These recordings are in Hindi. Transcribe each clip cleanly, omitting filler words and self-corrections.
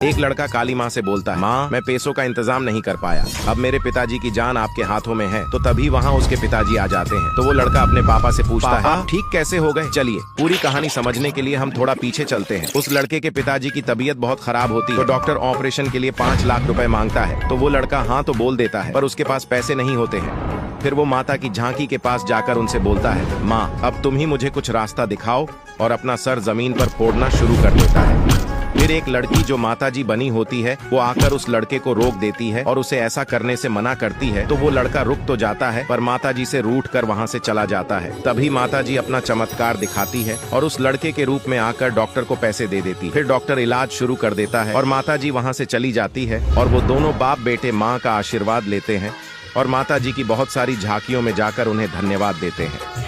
एक लड़का काली माँ से बोलता है, माँ मैं पैसों का इंतजाम नहीं कर पाया, अब मेरे पिताजी की जान आपके हाथों में है। तो तभी वहाँ उसके पिताजी आ जाते हैं। तो वो लड़का अपने पापा से पूछता है, ठीक कैसे हो गए? चलिए पूरी कहानी समझने के लिए हम थोड़ा पीछे चलते हैं। उस लड़के के पिताजी की तबीयत बहुत खराब होती है, तो डॉक्टर ऑपरेशन के लिए 5 लाख रुपए मांगता है। तो वो लड़का हाँ तो बोल देता है, पर उसके पास पैसे नहीं होते हैं। फिर वो माता की झांकी के पास जाकर उनसे बोलता है, माँ अब तुम ही मुझे कुछ रास्ता दिखाओ, और अपना सर जमीन पर फोड़ना शुरू कर देता है। फिर एक लड़की जो माताजी बनी होती है वो आकर उस लड़के को रोक देती है और उसे ऐसा करने से मना करती है। तो वो लड़का रुक तो जाता है, पर माताजी से रूठ कर वहाँ से चला जाता है। तभी माताजी अपना चमत्कार दिखाती है और उस लड़के के रूप में आकर डॉक्टर को पैसे दे देती है। फिर डॉक्टर इलाज शुरू कर देता है और माताजी वहाँ से चली जाती है। और वो दोनों बाप बेटे माँ का आशीर्वाद लेते हैं और माताजी की बहुत सारी झांकियों में जाकर उन्हें धन्यवाद देते हैं।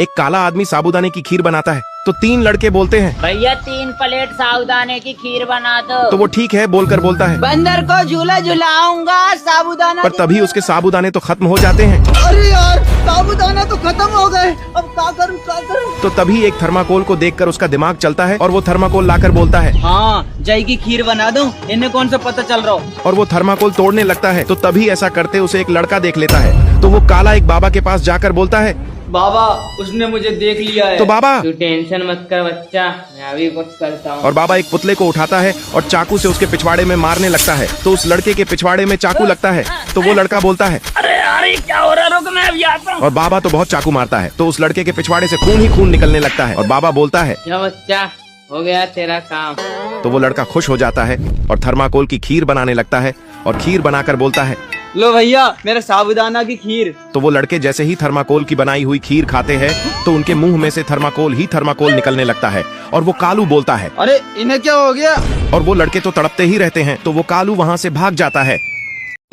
एक काला आदमी साबूदाने की खीर बनाता है, तो 3 लड़के बोलते हैं, भैया 3 प्लेट साबूदाने की खीर बना दो। तो वो ठीक है बोलकर बोलता है, बंदर को झूला झुलाऊंगा साबूदाना। पर तभी उसके साबूदाने तो खत्म हो जाते हैं। अरे यार साबूदाना तो खत्म हो गए, अब क्या करूं? तो तभी एक थर्माकोल को देखकर उसका दिमाग चलता है और वो थर्माकोल लाकर बोलता है, हाँ जय की खीर बना दूं, इन्हें कौन सा पता चल रहा हो। और वो थर्माकोल तोड़ने लगता है। तो तभी ऐसा करते उसे एक लड़का देख लेता है। तो वो काला एक बाबा के पास जाकर बोलता है, बाबा उसने मुझे देख लिया है। तो बाबा, तू टेंशन मत कर बच्चा, मैं अभी कुछ करता हूँ। और बाबा एक पुतले को उठाता है और चाकू से उसके पिछवाड़े में मारने लगता है। तो उस लड़के के पिछवाड़े में चाकू लगता है। तो वो लड़का बोलता है, अरे यार ये क्या हो रहा है, रुक मैं अभी आता हूँ। और बाबा तो बहुत चाकू मारता है। तो उस लड़के के पिछवाड़े से खून ही खून निकलने लगता है। और बाबा बोलता है, क्या बच्चा हो गया तेरा काम। तो वो लड़का खुश हो जाता है और थर्माकोल की खीर बनाने लगता है और खीर बनाकर बोलता है, लो भैया मेरे साबूदाना की खीर। तो वो लड़के जैसे ही थर्माकोल की बनाई हुई खीर खाते हैं तो उनके मुंह में से थर्माकोल ही थर्माकोल निकलने लगता है। और वो कालू बोलता है, अरे इन्हें क्या हो गया? और वो लड़के तो तड़पते ही रहते हैं। तो वो कालू वहाँ से भाग जाता है।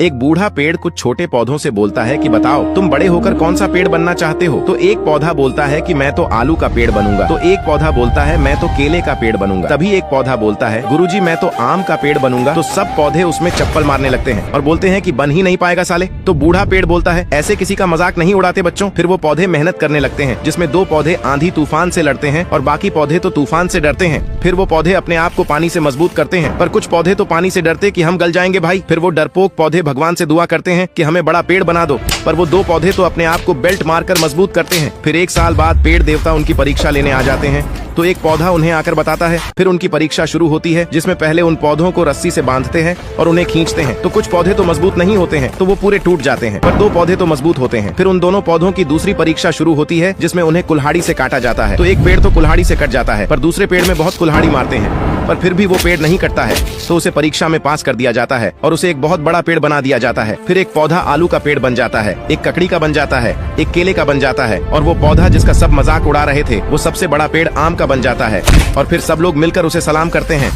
एक बूढ़ा पेड़ कुछ छोटे पौधों से बोलता है कि बताओ तुम बड़े होकर कौन सा पेड़ बनना चाहते हो? तो एक पौधा बोलता है कि मैं तो आलू का पेड़ बनूंगा। तो एक पौधा बोलता है मैं तो केले का पेड़ बनूंगा। तभी एक पौधा बोलता है, गुरुजी मैं तो आम का पेड़ बनूंगा। तो सब पौधे उसमें चप्पल मारने लगते हैं और बोलते हैं कि बन ही नहीं पाएगा साले। तो बूढ़ा पेड़ बोलता है, ऐसे किसी का मजाक नहीं उड़ाते बच्चों। फिर वो पौधे मेहनत करने लगते हैं, जिसमें 2 पौधे आंधी तूफान से लड़ते हैं और बाकी पौधे तो तूफान से डरते हैं। फिर वो पौधे अपने आप को पानी से मजबूत करते हैं, पर कुछ पौधे तो पानी से डरते कि हम गल जाएंगे भाई। फिर वो डरपोक पौधे भगवान से दुआ करते हैं कि हमें बड़ा पेड़ बना दो, पर वो 2 पौधे तो अपने आप को बेल्ट मारकर मजबूत करते हैं। फिर 1 साल बाद पेड़ देवता उनकी परीक्षा लेने आ जाते हैं। तो एक पौधा उन्हें आकर बताता है। फिर उनकी परीक्षा शुरू होती है, जिसमें पहले उन पौधों को रस्सी से बांधते हैं और उन्हें खींचते हैं। तो कुछ पौधे तो मजबूत नहीं होते हैं, तो वो पूरे टूट जाते हैं, पर 2 पौधे तो मजबूत होते हैं। फिर उन दोनों पौधों की दूसरी परीक्षा शुरू होती है, जिसमें उन्हें कुल्हाड़ी से काटा जाता है। तो एक पेड़ तो कुल्हाड़ी से कट जाता है, पर दूसरे पेड़ में बहुत कुल्हाड़ी मारते हैं, पर फिर भी वो पेड़ नहीं कटता है। तो उसे परीक्षा में पास कर दिया जाता है और उसे एक बहुत बड़ा पेड़ बना दिया जाता है। फिर एक पौधा आलू का पेड़ बन जाता है, एक ककड़ी का बन जाता है, एक केले का बन जाता है, और वो पौधा जिसका सब मजाक उड़ा रहे थे वो सबसे बड़ा पेड़ आम का बन जाता है। और फिर सब लोग मिलकर उसे सलाम करते हैं।